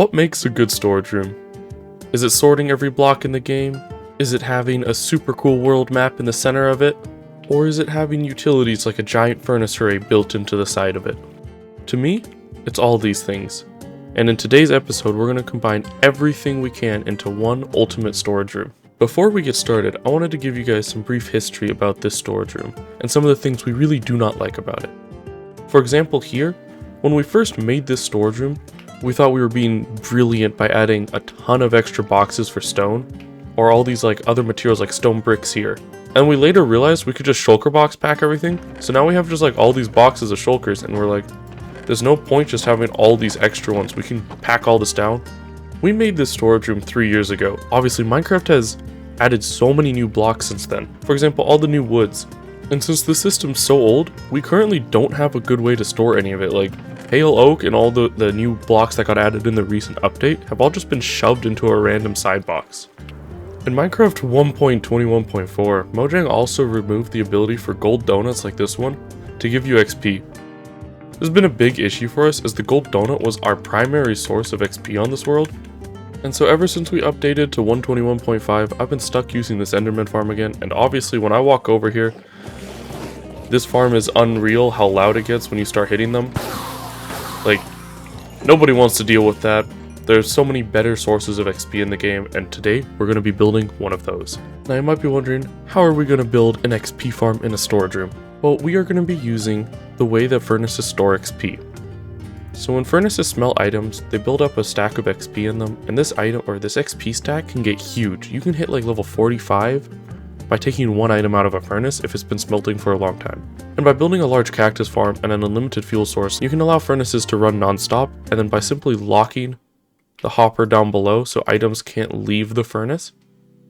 What makes a good storage room? Is it sorting every block in the game? Is it having a super cool world map in the center of it? Or is it having utilities like a giant furnace array built into the side of it? To me, it's all these things. And in today's episode, we're going to combine everything we can into one ultimate storage room. Before we get started, I wanted to give you guys some brief history about this storage room, and some of the things we really do not like about it. For example here, when we first made this storage room, we thought we were being brilliant by adding a ton of extra boxes for stone, or all these like other materials like stone bricks here. And we later realized we could just shulker box pack everything, so now we have just like all these boxes of shulkers, and we're like, there's no point just having all these extra ones, we can pack all this down. We made this storage room 3 years ago. Obviously, Minecraft has added so many new blocks since then. For example, all the new woods. And since the system's so old, we currently don't have a good way to store any of it. Like, pale oak and all the new blocks that got added in the recent update have all just been shoved into a random side box. In Minecraft 1.21.4, Mojang also removed the ability for gold donuts like this one to give you XP. This has been a big issue for us as the gold donut was our primary source of XP on this world. And so ever since we updated to 121.5, I've been stuck using this Enderman farm again, and obviously when I walk over here, this farm is unreal how loud it gets when you start hitting them. Like, nobody wants to deal with that. There's so many better sources of XP in the game, and today we're going to be building one of those. Now you might be wondering, how are we going to build an XP farm in a storage room? Well, we are going to be using the way that furnaces store XP. So when furnaces smelt items, they build up a stack of XP in them, and this item or this XP stack can get huge. You can hit like level 45 by taking one item out of a furnace if it's been smelting for a long time. And by building a large cactus farm and an unlimited fuel source, you can allow furnaces to run non-stop, and then by simply locking the hopper down below so items can't leave the furnace,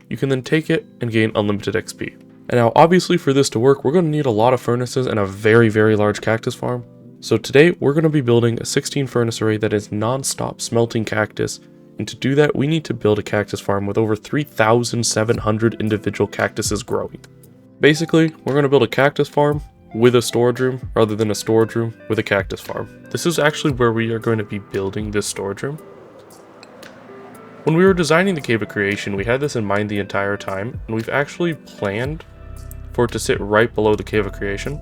you can then take it and gain unlimited XP. And now obviously for this to work, we're going to need a lot of furnaces and a very large cactus farm. So today we're going to be building a 16 furnace array that is non-stop smelting cactus, and to do that we need to build a cactus farm with over 3,700 individual cactuses growing. Basically, we're going to build a cactus farm with a storage room rather than a storage room with a cactus farm. This is actually where we are going to be building this storage room. When we were designing the Cave of Creation, we had this in mind the entire time, and we've actually planned for it to sit right below the Cave of Creation.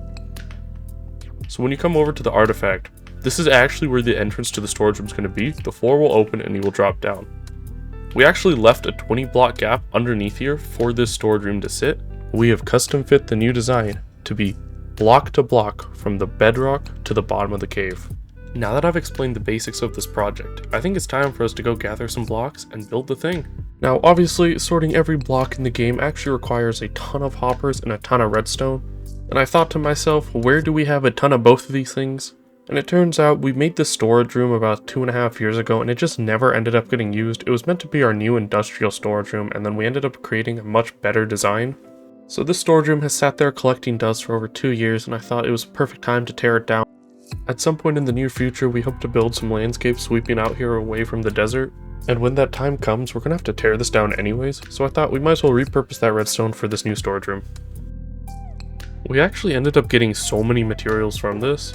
So when you come over to the artifact, this is actually where the entrance to the storage room is going to be. The floor will open and you will drop down. We actually left a 20 block gap underneath here for this storage room to sit. We have custom fit the new design to be block to block from the bedrock to the bottom of the cave. Now that I've explained the basics of this project, I think it's time for us to go gather some blocks and build the thing. Now obviously, sorting every block in the game actually requires a ton of hoppers and a ton of redstone. And I thought to myself, where do we have a ton of both of these things? And it turns out we made this storage room about 2.5 years ago, and it just never ended up getting used. It was meant to be our new industrial storage room, and then we ended up creating a much better design. So this storage room has sat there collecting dust for over 2 years, and I thought it was a perfect time to tear it down. At some point in the near future, we hope to build some landscapes sweeping out here away from the desert. And when that time comes, we're gonna have to tear this down anyways, so I thought we might as well repurpose that redstone for this new storage room. We actually ended up getting so many materials from this.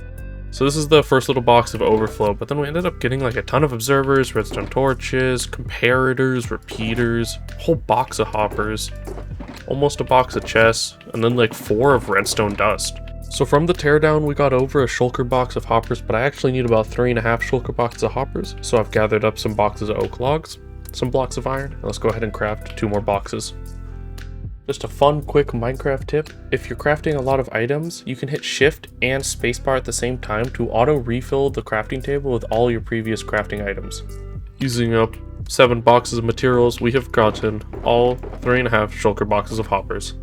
So this is the first little box of overflow, but then we ended up getting like a ton of observers, redstone torches, comparators, repeaters, a whole box of hoppers, almost a box of chests, and then like 4 of redstone dust. So from the teardown, we got over a shulker box of hoppers, but I actually need about 3.5 shulker boxes of hoppers. So I've gathered up some boxes of oak logs, some blocks of iron, and let's go ahead and craft 2 more boxes. Just a fun, quick Minecraft tip. If you're crafting a lot of items, you can hit shift and spacebar at the same time to auto refill the crafting table with all your previous crafting items. Using up 7 boxes of materials, we have gotten all 3.5 shulker boxes of hoppers.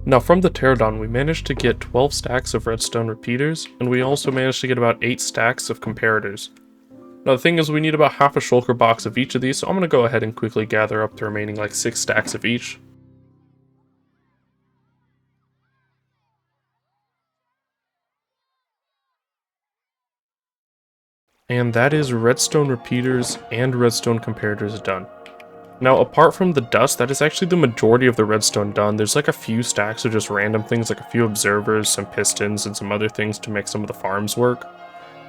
Now from the teardown, we managed to get 12 stacks of redstone repeaters, and we also managed to get about 8 stacks of comparators. Now the thing is, we need about half a shulker box of each of these, so I'm going to go ahead and quickly gather up the remaining like 6 stacks of each. And that is redstone repeaters and redstone comparators done. Now, apart from the dust, that is actually the majority of the redstone done. There's like a few stacks of just random things, like a few observers, some pistons, and some other things to make some of the farms work.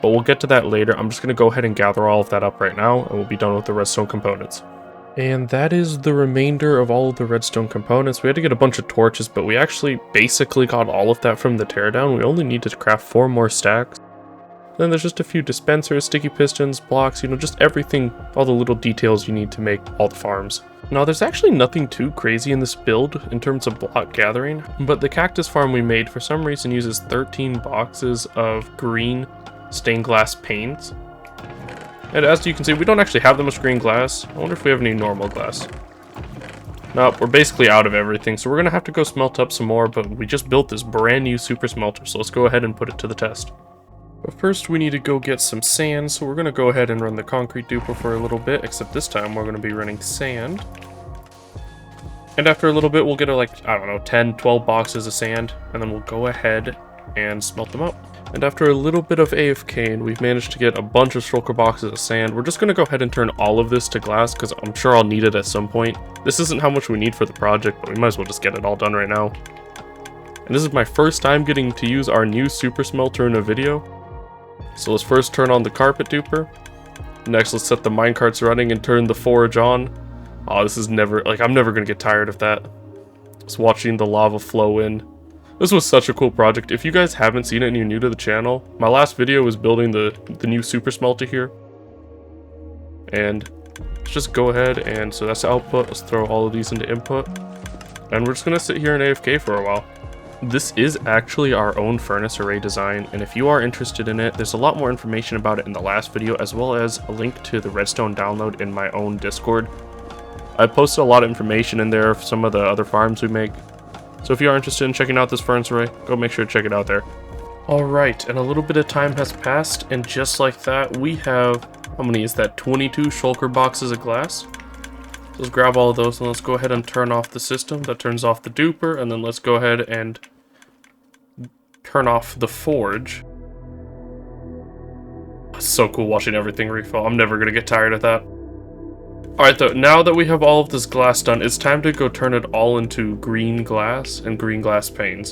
but we'll get to that later. I'm just going to go ahead and gather all of that up right now, and we'll be done with the redstone components. And that is the remainder of all of the redstone components. We had to get a bunch of torches, but we actually basically got all of that from the teardown. We only needed to craft 4 more stacks. Then there's just a few dispensers, sticky pistons, blocks, just everything, all the little details you need to make all the farms. Now there's actually nothing too crazy in this build in terms of block gathering, but the cactus farm we made for some reason uses 13 boxes of green stained glass panes. And as you can see, we don't actually have that much green glass. I wonder if we have any normal glass. Nope, we're basically out of everything, so we're gonna have to go smelt up some more, but we just built this brand new super smelter, so let's go ahead and put it to the test. But first we need to go get some sand, so we're gonna go ahead and run the concrete duper for a little bit, except this time we're gonna be running sand. And after a little bit we'll get like, I don't know, 10, 12 boxes of sand, and then we'll go ahead and smelt them up. And after a little bit of AFK, we've managed to get a bunch of shulker boxes of sand. We're just going to go ahead and turn all of this to glass because I'm sure I'll need it at some point. This isn't how much we need for the project, but we might as well just get it all done right now. And this is my first time getting to use our new super smelter in a video. So let's first turn on the carpet duper. Next, let's set the minecarts running and turn the forge on. Oh, this is never, I'm never going to get tired of that. Just watching the lava flow in. This was such a cool project. If you guys haven't seen it and you're new to the channel, my last video was building the new super smelter here. And let's just go ahead and, so that's the output. Let's throw all of these into input. And we're just going to sit here in AFK for a while. This is actually our own furnace array design, and if you are interested in it, there's a lot more information about it in the last video, as well as a link to the redstone download in my own Discord. I posted a lot of information in there of some of the other farms we make. So if you are interested in checking out this furnace array, go make sure to check it out there. Alright, and a little bit of time has passed, and just like that, we have, how many is that, 22 shulker boxes of glass. So let's grab all of those, and let's go ahead and turn off the system. That turns off the duper, and then let's go ahead and turn off the forge. It's so cool watching everything refill. I'm never going to get tired of that. Alright though, now that we have all of this glass done, it's time to go turn it all into green glass and green glass panes.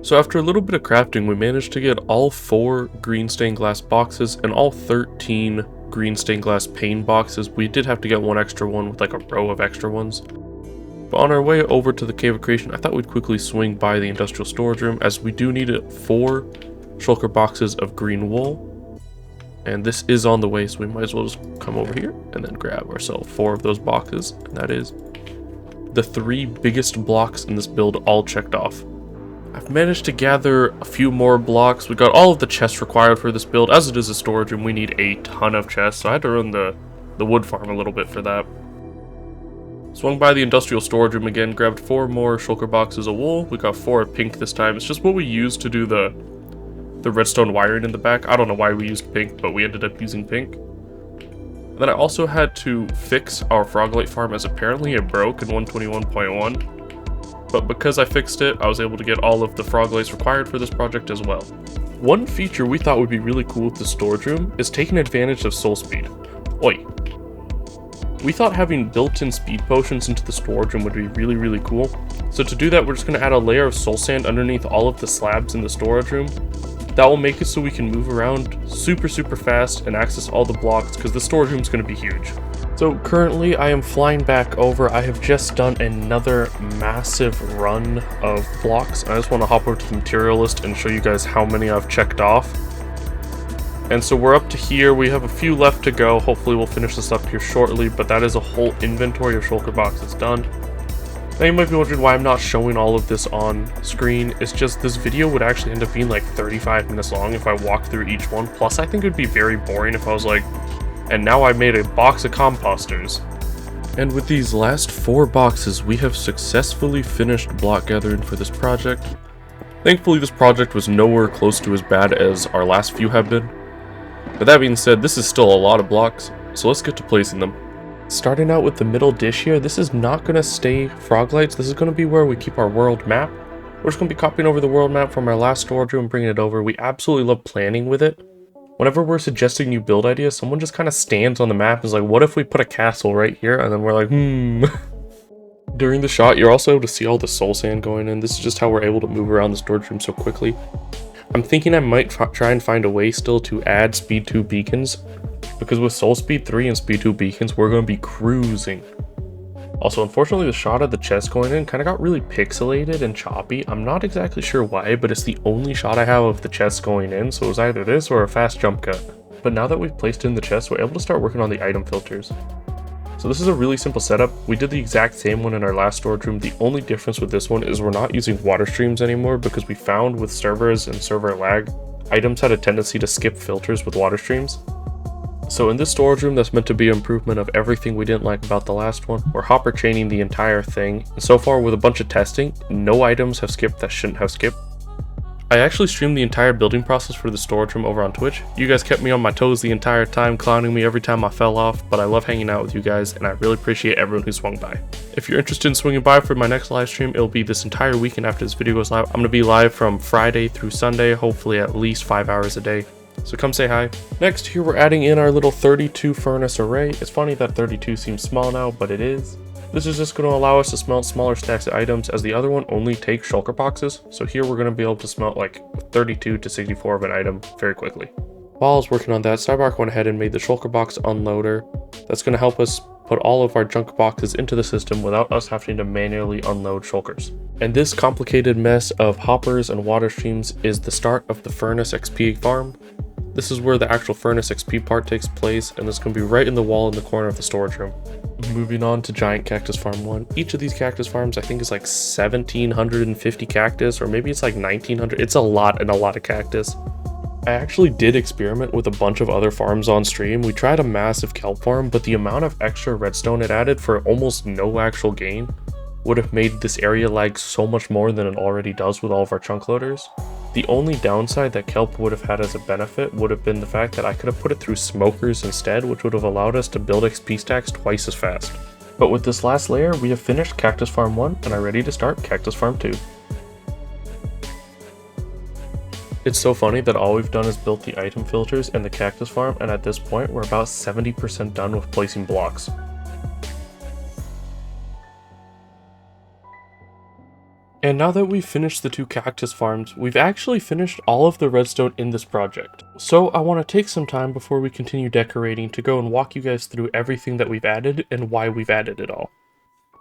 So after a little bit of crafting, we managed to get all 4 green stained glass boxes and all 13 green stained glass pane boxes. We did have to get one extra one with like a row of extra ones. But on our way over to the Cave of Creation, I thought we'd quickly swing by the industrial storage room, as we do need 4 shulker boxes of green wool. And this is on the way, so we might as well just come over here and then grab ourselves 4 of those boxes. And that is the 3 biggest blocks in this build all checked off. I've managed to gather a few more blocks. We got all of the chests required for this build. As it is a storage room, we need a ton of chests, so I had to run the wood farm a little bit for that. Swung by the industrial storage room again, grabbed 4 more shulker boxes of wool. We got 4 pink this time. It's just what we used to do the redstone wiring in the back. I don't know why we used pink, but we ended up using pink. And then I also had to fix our froglight farm, as apparently it broke in 121.1. But because I fixed it, I was able to get all of the froglights required for this project as well. One feature we thought would be really cool with the storage room is taking advantage of soul speed. Oi. We thought having built-in speed potions into the storage room would be really, really cool. So to do that, we're just going to add a layer of soul sand underneath all of the slabs in the storage room. That will make it so we can move around super fast and access all the blocks, because the storage room is going to be huge. So currently I am flying back over. I have just done another massive run of blocks. I just want to hop over to the material list and show you guys how many I've checked off. And so we're up to here. We have a few left to go. Hopefully we'll finish this up here shortly, but that is a whole inventory of shulker boxes done. Now you might be wondering why I'm not showing all of this on screen. It's just this video would actually end up being like 35 minutes long if I walked through each one. Plus I think it would be very boring if I was like, and now I made a box of composters. And with these last 4 boxes, we have successfully finished block gathering for this project. Thankfully this project was nowhere close to as bad as our last few have been. But that being said, this is still a lot of blocks, so let's get to placing them. Starting out with the middle dish here, this is not going to stay froglights. This is going to be where we keep our world map. We're just going to be copying over the world map from our last storage room and bringing it over. We absolutely love planning with it. Whenever we're suggesting new build ideas, someone just kind of stands on the map and is like, what if we put a castle right here? And then we're like, During the shot, you're also able to see all the soul sand going in. This is just how we're able to move around the storage room so quickly. I'm thinking I might try and find a way still to add speed 2 beacons, because with soul speed 3 and speed 2 beacons, we're going to be cruising. Also, unfortunately, the shot of the chest going in kind of got really pixelated and choppy. I'm not exactly sure why, but it's the only shot I have of the chest going in, so it was either this or a fast jump cut. But now that we've placed in the chest, we're able to start working on the item filters. So this is a really simple setup. We did the exact same one in our last storage room. The only difference with this one is we're not using water streams anymore, because we found with servers and server lag, items had a tendency to skip filters with water streams. So in this storage room that's meant to be an improvement of everything we didn't like about the last one, we're hopper chaining the entire thing. And so far with a bunch of testing, no items have skipped that shouldn't have skipped. I actually streamed the entire building process for the storage room over on Twitch. You guys kept me on my toes the entire time, clowning me every time I fell off, but I love hanging out with you guys, and I really appreciate everyone who swung by. If you're interested in swinging by for my next live stream, it'll be this entire weekend after this video goes live. I'm going to be live from Friday through Sunday, hopefully at least 5 hours a day. So come say hi. Next, here we're adding in our little 32 furnace array. It's funny that 32 seems small now, but it is. This is just going to allow us to smelt smaller stacks of items, as the other one only takes shulker boxes. So here we're going to be able to smelt like 32 to 64 of an item very quickly. While I was working on that, Cybark went ahead and made the shulker box unloader. That's going to help us put all of our junk boxes into the system without us having to manually unload shulkers. And this complicated mess of hoppers and water streams is the start of the furnace XP farm. This is where the actual furnace XP part takes place, and this can be right in the wall in the corner of the storage room. Moving on to Giant Cactus Farm 1. Each of these cactus farms I think is like 1,750 cactus, or maybe it's like 1,900. It's a lot and a lot of cactus. I actually did experiment with a bunch of other farms on stream. We tried a massive kelp farm, but the amount of extra redstone it added for almost no actual gain would have made this area lag so much more than it already does with all of our chunk loaders. The only downside that kelp would have had as a benefit would have been the fact that I could have put it through smokers instead, which would have allowed us to build XP stacks twice as fast. But with this last layer, we have finished Cactus Farm 1 and are ready to start Cactus Farm 2. It's so funny that all we've done is built the item filters and the cactus farm, and at this point we're about 70% done with placing blocks. And now that we've finished the 2 cactus farms, we've actually finished all of the redstone in this project. So I want to take some time before we continue decorating to go and walk you guys through everything that we've added and why we've added it all.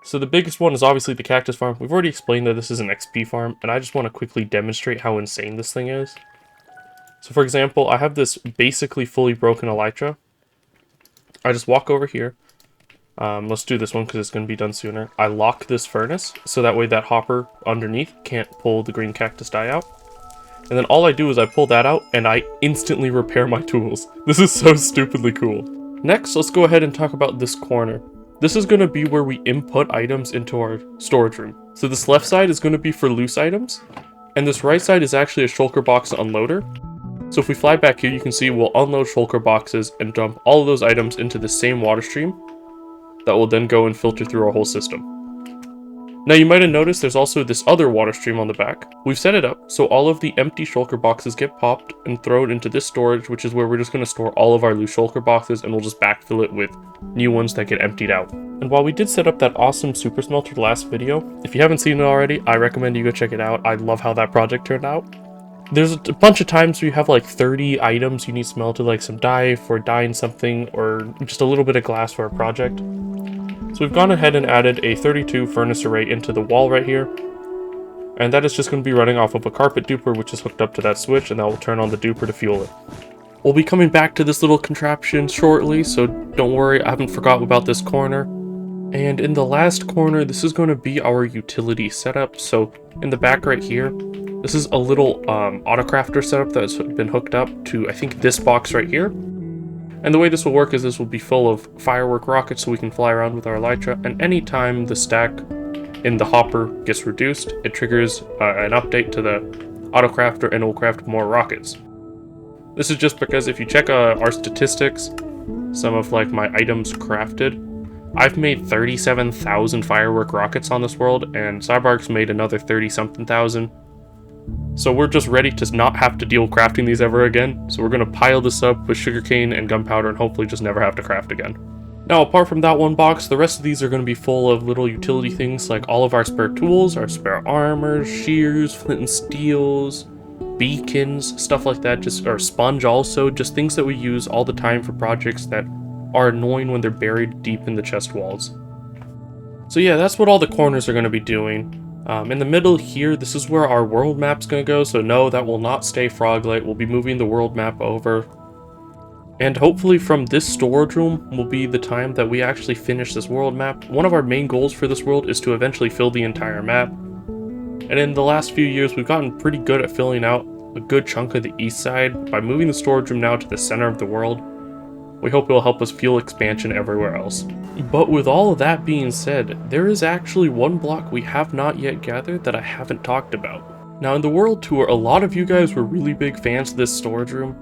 So the biggest one is obviously the cactus farm. We've already explained that this is an XP farm, and I just want to quickly demonstrate how insane this thing is. So for example, I have this basically fully broken elytra. I just walk over here. Let's do this one because it's going to be done sooner. I lock this furnace, so that way that hopper underneath can't pull the green cactus dye out. And then all I do is I pull that out, and I instantly repair my tools. This is so stupidly cool. Next, let's go ahead and talk about this corner. This is going to be where we input items into our storage room. So this left side is going to be for loose items, and this right side is actually a shulker box unloader. So if we fly back here, you can see we'll unload shulker boxes and dump all of those items into the same water stream that will then go and filter through our whole system. Now you might have noticed there's also this other water stream on the back. We've set it up so all of the empty shulker boxes get popped and thrown into this storage, which is where we're just going to store all of our loose shulker boxes, and we'll just backfill it with new ones that get emptied out. And while we did set up that awesome super smelter last video, if you haven't seen it already, I recommend you go check it out. I love how that project turned out. There's a bunch of times where you have like 30 items you need smelted, like some dye for dyeing something, or just a little bit of glass for a project. So we've gone ahead and added a 32 furnace array into the wall right here. And that is just going to be running off of a carpet duper, which is hooked up to that switch, and that will turn on the duper to fuel it. We'll be coming back to this little contraption shortly, so don't worry, I haven't forgotten about this corner. And in the last corner, this is going to be our utility setup. So in the back right here, this is a little autocrafter setup that's been hooked up to, I think, this box right here. And the way this will work is this will be full of firework rockets so we can fly around with our elytra, and anytime the stack in the hopper gets reduced, it triggers an update to the autocrafter and it will craft more rockets. This is just because if you check our statistics, some of like my items crafted, I've made 37,000 firework rockets on this world, and Cybark's made another 30-something thousand. So we're just ready to not have to deal with crafting these ever again. So we're going to pile this up with sugarcane and gunpowder and hopefully just never have to craft again. Now, apart from that one box, the rest of these are going to be full of little utility things like all of our spare tools, our spare armor, shears, flint and steels, beacons, stuff like that, or sponge also, just things that we use all the time for projects that are annoying when they're buried deep in the chest walls. So yeah, that's what all the corners are going to be doing. In the middle here, this is where our world map's going to go, so no, that will not stay Froglight. We'll be moving the world map over. And hopefully from this storage room will be the time that we actually finish this world map. One of our main goals for this world is to eventually fill the entire map. And in the last few years, we've gotten pretty good at filling out a good chunk of the east side. By moving the storage room now to the center of the world, we hope it will help us fuel expansion everywhere else. But with all of that being said, there is actually one block we have not yet gathered that I haven't talked about. Now in the world tour, a lot of you guys were really big fans of this storage room,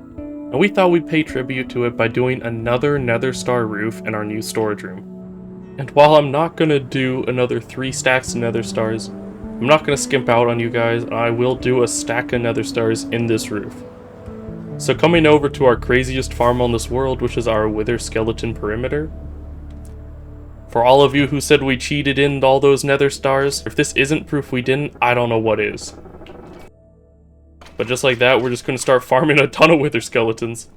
and we thought we'd pay tribute to it by doing another Nether Star roof in our new storage room. And while I'm not going to do another 3 stacks of Nether Stars, I'm not going to skimp out on you guys. I will do a stack of Nether Stars in this roof. So coming over to our craziest farm on this world, which is our Wither Skeleton Perimeter. For all of you who said we cheated in all those Nether Stars, if this isn't proof we didn't, I don't know what is. But just like that, we're just going to start farming a ton of Wither Skeletons.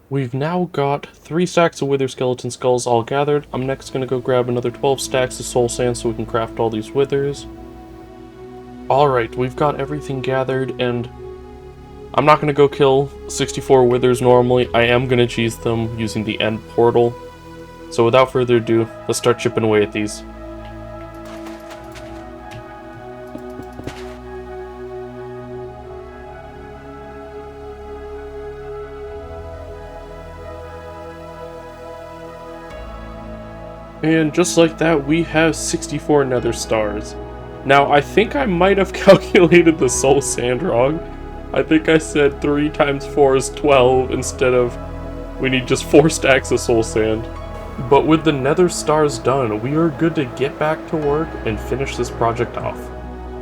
We've now got 3 stacks of Wither Skeleton Skulls all gathered. I'm next going to go grab another 12 stacks of Soul Sand so we can craft all these Withers. Alright, we've got everything gathered, and I'm not going to go kill 64 Withers normally. I am going to cheese them using the end portal. So without further ado, let's start chipping away at these. And just like that, we have 64 Nether Stars. Now, I think I might have calculated the soul sand wrong. I think I said 3 times 4 is 12 instead of we need just 4 stacks of soul sand. But with the Nether Stars done, we are good to get back to work and finish this project off.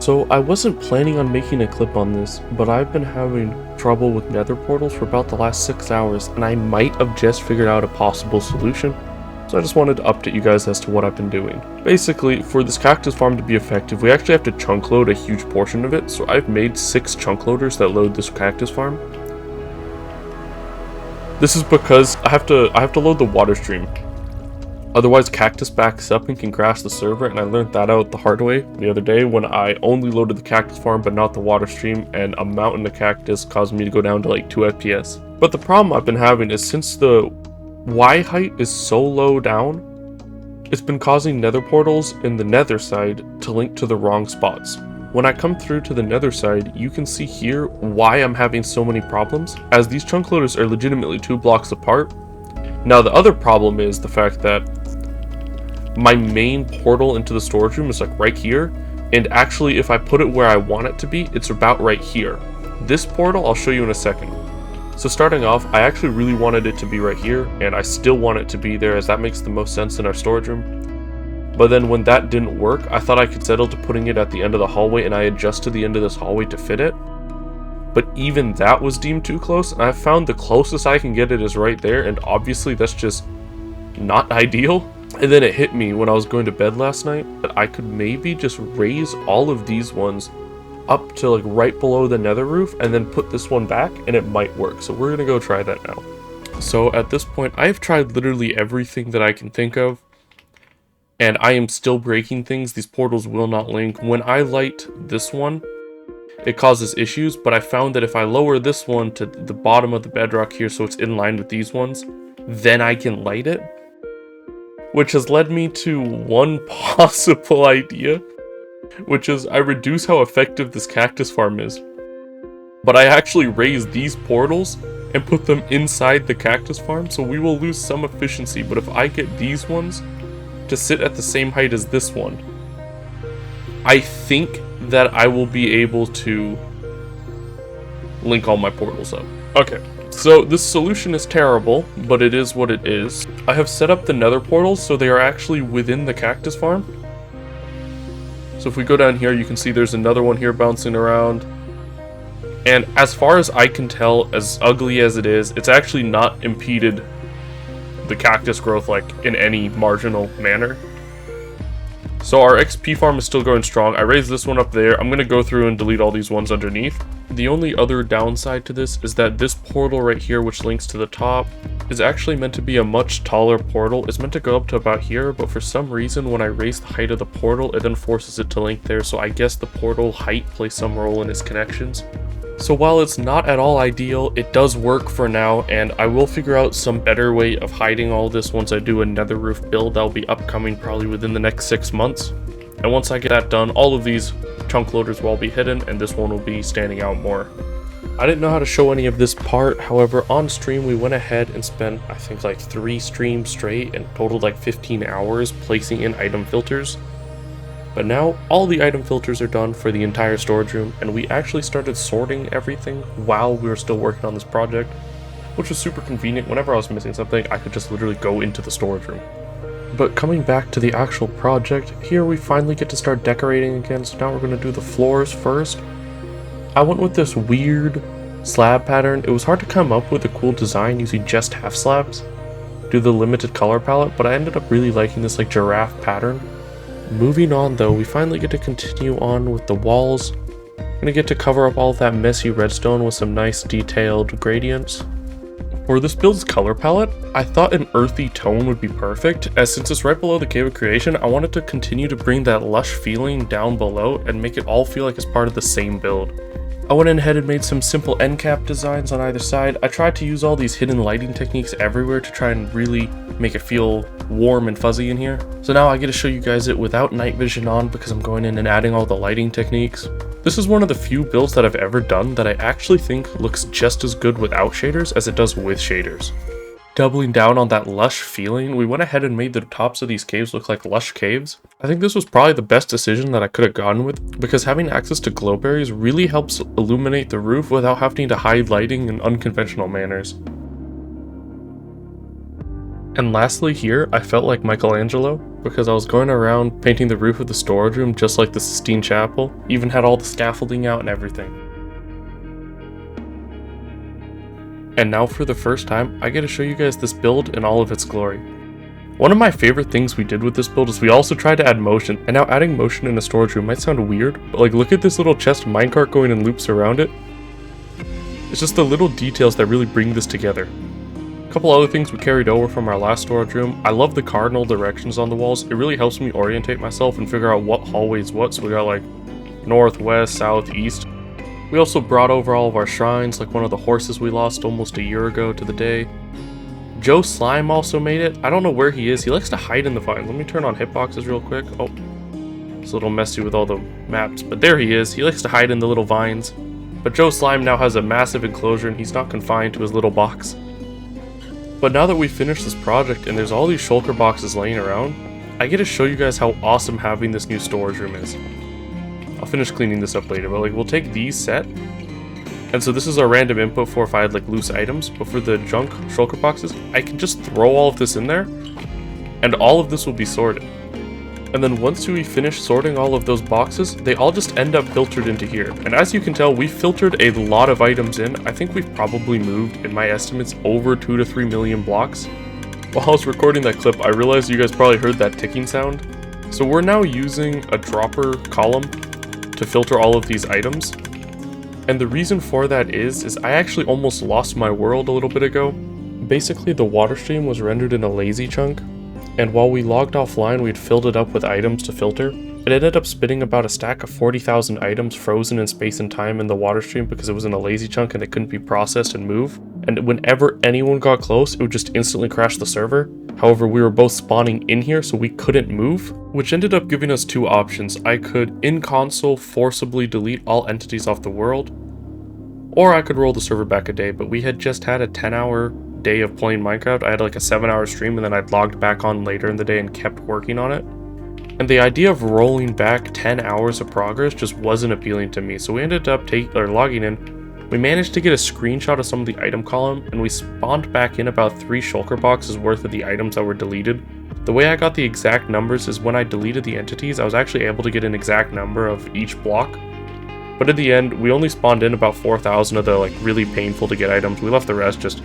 So I wasn't planning on making a clip on this, but I've been having trouble with Nether portals for about the last 6 hours, and I might have just figured out a possible solution. So I just wanted to update you guys as to what I've been doing. Basically, for this cactus farm to be effective, we actually have to chunk load a huge portion of it, so I've made 6 chunk loaders that load this cactus farm. This is because I have to load the water stream. Otherwise, Cactus backs up and can crash the server, and I learned that out the hard way the other day when I only loaded the Cactus farm but not the water stream, and a mountain of cactus caused me to go down to like 2 FPS. But the problem I've been having is since the Y height is so low down, it's been causing nether portals in the nether side to link to the wrong spots. When I come through to the nether side, you can see here why I'm having so many problems, as these chunk loaders are legitimately 2 blocks apart. Now the other problem is the fact that my main portal into the storage room is like right here, and actually if I put it where I want it to be, it's about right here. This portal I'll show you in a second. So starting off, I actually really wanted it to be right here, and I still want it to be there as that makes the most sense in our storage room. But then when that didn't work, I thought I could settle to putting it at the end of the hallway, and I adjusted the end of this hallway to fit it. But even that was deemed too close, and I found the closest I can get it is right there, and obviously that's just not ideal. And then it hit me when I was going to bed last night that I could maybe just raise all of these ones up to like right below the nether roof and then put this one back, and it might work. So we're gonna go try that now. So at this point, I've tried literally everything that I can think of, and I am still breaking things. These portals will not link. When I light this one, it causes issues, but I found that if I lower this one to the bottom of the bedrock here so it's in line with these ones, then I can light it. Which has led me to one possible idea, which is I reduce how effective this cactus farm is. But I actually raise these portals and put them inside the cactus farm, so we will lose some efficiency. But if I get these ones to sit at the same height as this one, I think that I will be able to link all my portals up. Okay, so this solution is terrible, but it is what it is. I have set up the nether portals so they are actually within the cactus farm. So if we go down here, you can see there's another one here bouncing around. And as far as I can tell, as ugly as it is, it's actually not impeded the cactus growth like in any marginal manner. So our XP farm is still going strong. I raised this one up there. I'm going to go through and delete all these ones underneath. The only other downside to this is that this portal right here, which links to the top, is actually meant to be a much taller portal. It's meant to go up to about here, but for some reason when I raise the height of the portal, it then forces it to link there. So I guess the portal height plays some role in its connections. So while it's not at all ideal, it does work for now, and I will figure out some better way of hiding all this once I do a nether roof build that'll be upcoming probably within the next 6 months. And once I get that done, all of these chunk loaders will all be hidden, and this one will be standing out more. I didn't know how to show any of this part, however on stream we went ahead and spent I think like 3 streams straight and totaled like 15 hours placing in item filters. But now all the item filters are done for the entire storage room, and we actually started sorting everything while we were still working on this project, which was super convenient. Whenever I was missing something, I could just literally go into the storage room. But coming back to the actual project, here we finally get to start decorating again, so now we're going to do the floors first. I went with this weird slab pattern. It was hard to come up with a cool design using just half slabs due to the limited color palette, but I ended up really liking this like giraffe pattern. Moving on though, we finally get to continue on with the walls. I'm gonna get to cover up all of that messy redstone with some nice detailed gradients. For this build's color palette, I thought an earthy tone would be perfect, as since it's right below the Cave of Creation, I wanted to continue to bring that lush feeling down below and make it all feel like it's part of the same build. I went ahead and made some simple end cap designs on either side. I tried to use all these hidden lighting techniques everywhere to try and really make it feel warm and fuzzy in here. So now I get to show you guys it without night vision on because I'm going in and adding all the lighting techniques. This is one of the few builds that I've ever done that I actually think looks just as good without shaders as it does with shaders. Doubling down on that lush feeling, we went ahead and made the tops of these caves look like lush caves. I think this was probably the best decision that I could have gone with, because having access to glowberries really helps illuminate the roof without having to hide lighting in unconventional manners. And lastly here, I felt like Michelangelo, because I was going around painting the roof of the storage room just like the Sistine Chapel, even had all the scaffolding out and everything. And now for the first time, I get to show you guys this build in all of its glory. One of my favorite things we did with this build is we also tried to add motion, and now adding motion in a storage room might sound weird, but like look at this little chest minecart going in loops around it. It's just the little details that really bring this together. A couple other things we carried over from our last storage room. I love the cardinal directions on the walls. It really helps me orientate myself and figure out what hallway is what, so we got like north, west, south, east. We also brought over all of our shrines, like one of the horses we lost almost a year ago to the day. Joe Slime also made it. I don't know where he is. He likes to hide in the vines. Let me turn on hitboxes real quick. Oh, it's a little messy with all the maps, but there he is. He likes to hide in the little vines. But Joe Slime now has a massive enclosure and he's not confined to his little box. But now that we've finished this project and there's all these shulker boxes laying around, I get to show you guys how awesome having this new storage room is. I'll finish cleaning this up later, but like we'll take these set, and so this is our random input for if I had like loose items, but for the junk shulker boxes, I can just throw all of this in there, and all of this will be sorted. And then once we finish sorting all of those boxes, they all just end up filtered into here. And as you can tell, we've filtered a lot of items in. I think we've probably moved, in my estimates, over 2 to 3 million blocks. While I was recording that clip, I realized you guys probably heard that ticking sound. So we're now using a dropper column to filter all of these items. And the reason for that is I actually almost lost my world a little bit ago. Basically, the water stream was rendered in a lazy chunk, and while we logged offline, we'd filled it up with items to filter. It ended up spitting about a stack of 40,000 items frozen in space and time in the water stream because it was in a lazy chunk and it couldn't be processed and move. And whenever anyone got close, it would just instantly crash the server. However, we were both spawning in here, so we couldn't move, which ended up giving us two options. I could, in console, forcibly delete all entities off the world, or I could roll the server back a day, but we had just had a 10-hour day of playing Minecraft. I had like a 7-hour stream, and then I'd logged back on later in the day and kept working on it. And the idea of rolling back 10 hours of progress just wasn't appealing to me, so we ended up logging in. We managed to get a screenshot of some of the item column, and we spawned back in about 3 shulker boxes worth of the items that were deleted. The way I got the exact numbers is when I deleted the entities, I was actually able to get an exact number of each block. But in the end, we only spawned in about 4,000 of the like really painful to get items. We left the rest just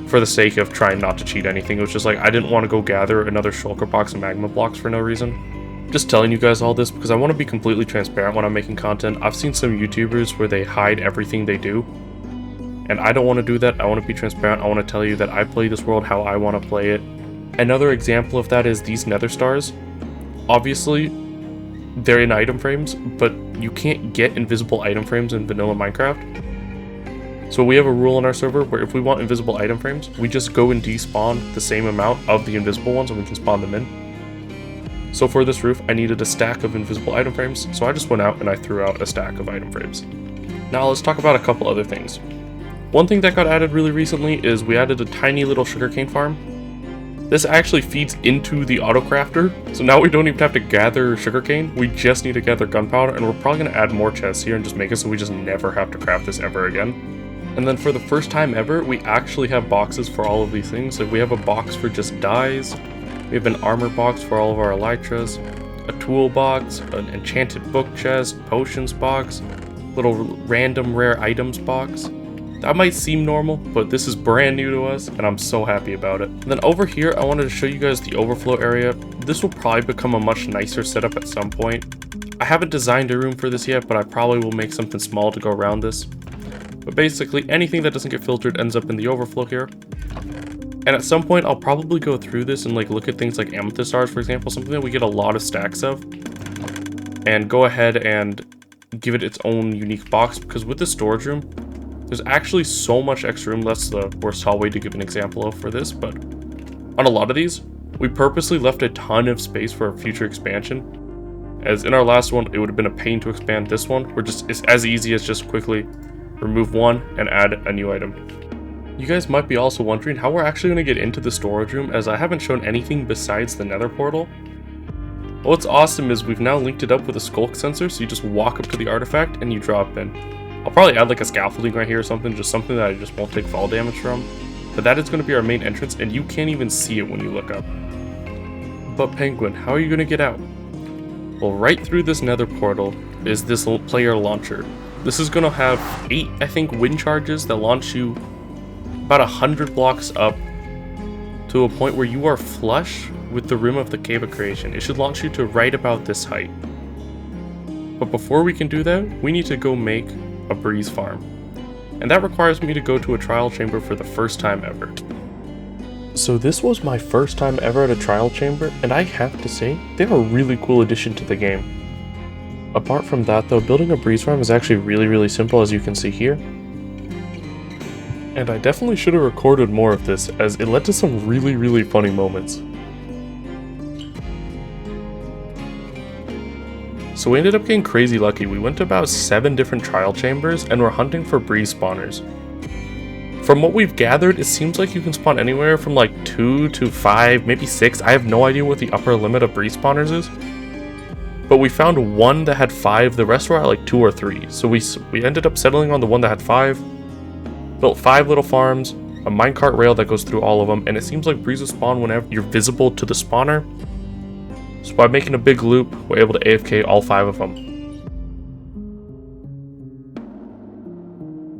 for the sake of trying not to cheat anything. It was just like, I didn't want to go gather another shulker box and magma blocks for no reason. Just telling you guys all this because I want to be completely transparent when I'm making content. I've seen some YouTubers where they hide everything they do, and I don't want to do that. I want to be transparent. I want to tell you that I play this world how I want to play it. Another example of that is these nether stars. Obviously, they're in item frames, but you can't get invisible item frames in vanilla Minecraft. So we have a rule on our server where if we want invisible item frames, we just go and despawn the same amount of the invisible ones and we can spawn them in. So for this roof, I needed a stack of invisible item frames, so I just went out and I threw out a stack of item frames. Now let's talk about a couple other things. One thing that got added really recently is we added a tiny little sugarcane farm. This actually feeds into the auto crafter, so now we don't even have to gather sugarcane, we just need to gather gunpowder, and we're probably going to add more chests here and just make it so we just never have to craft this ever again. And then for the first time ever, we actually have boxes for all of these things. Like we have a box for just dyes, we have an armor box for all of our elytras, a tool box, an enchanted book chest, potions box, little random rare items box. That might seem normal, but this is brand new to us, and I'm so happy about it. And then over here, I wanted to show you guys the overflow area. This will probably become a much nicer setup at some point. I haven't designed a room for this yet, but I probably will make something small to go around this. But basically, anything that doesn't get filtered ends up in the overflow here. And at some point, I'll probably go through this and like look at things like amethyst stars, for example, something that we get a lot of stacks of, and go ahead and give it its own unique box, because with the storage room, there's actually so much extra room. That's the worst hallway to give an example of for this, but on a lot of these, we purposely left a ton of space for a future expansion. As in our last one, it would have been a pain to expand this one. It's as easy as just quickly remove one and add a new item. You guys might be also wondering how we're actually going to get into the storage room, as I haven't shown anything besides the nether portal. Well, what's awesome is we've now linked it up with a skulk sensor, so you just walk up to the artifact and you drop in. I'll probably add like a scaffolding right here or something, just something that I just won't take fall damage from. But that is going to be our main entrance, and you can't even see it when you look up. But Penguin, how are you going to get out? Well, right through this nether portal is this little player launcher. This is going to have 8, I think, wind charges that launch you about 100 blocks up to a point where you are flush with the rim of the cave of creation. It should launch you to right about this height. But before we can do that, we need to go make a breeze farm. And that requires me to go to a trial chamber for the first time ever. So this was my first time ever at a trial chamber, and I have to say, they're a really cool addition to the game. Apart from that though, building a breeze farm is actually really simple, as you can see here. And I definitely should have recorded more of this, as it led to some really funny moments. So we ended up getting crazy lucky. We went to about 7 different trial chambers and we're hunting for breeze spawners. From what we've gathered, it seems like you can spawn anywhere from like 2 to 5, maybe 6. I have no idea what the upper limit of breeze spawners is. But we found one that had 5, the rest were at like 2 or 3. So we ended up settling on the one that had 5. Built 5 little farms, a minecart rail that goes through all of them, and it seems like breezes spawn whenever you're visible to the spawner. So by making a big loop, we're able to AFK all 5 of them.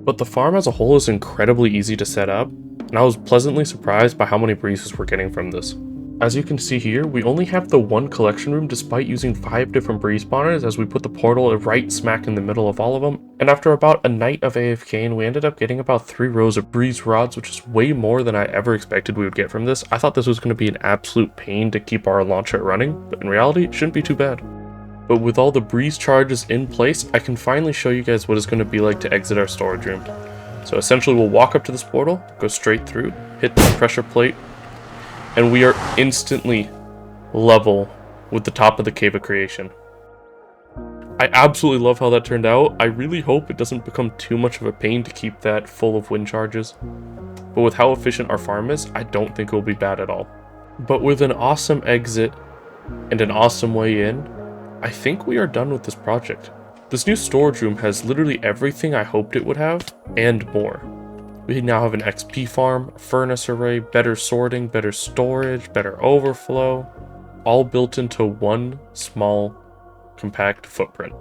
But the farm as a whole is incredibly easy to set up, and I was pleasantly surprised by how many breezes we're getting from this. As you can see here, we only have the 1 collection room despite using 5 different breeze spawners, as we put the portal right smack in the middle of all of them. And after about a night of AFKing, we ended up getting about 3 rows of breeze rods, which is way more than I ever expected we would get from this. I thought this was going to be an absolute pain to keep our launcher running, but in reality, it shouldn't be too bad. But with all the breeze charges in place, I can finally show you guys what it's going to be like to exit our storage room. So essentially, we'll walk up to this portal, go straight through, hit the pressure plate, and we are instantly level with the top of the cave of creation. I absolutely love how that turned out. I really hope it doesn't become too much of a pain to keep that full of wind charges. But with how efficient our farm is, I don't think it will be bad at all. But with an awesome exit and an awesome way in, I think we are done with this project. This new storage room has literally everything I hoped it would have, and more. We now have an XP farm, a furnace array, better sorting, better storage, better overflow, all built into one small, compact footprint.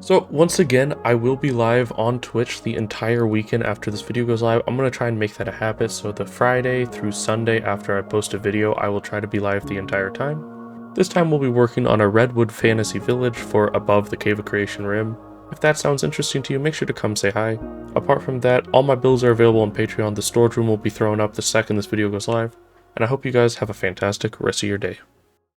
So once again, I will be live on Twitch the entire weekend after this video goes live. I'm going to try and make that a habit, so the Friday through Sunday after I post a video, I will try to be live the entire time. This time we'll be working on a Redwood Fantasy Village for Above the Cave of Creation Rim. If that sounds interesting to you, make sure to come say hi. Apart from that, all my builds are available on Patreon. The storage room will be thrown up the second this video goes live, and I hope you guys have a fantastic rest of your day.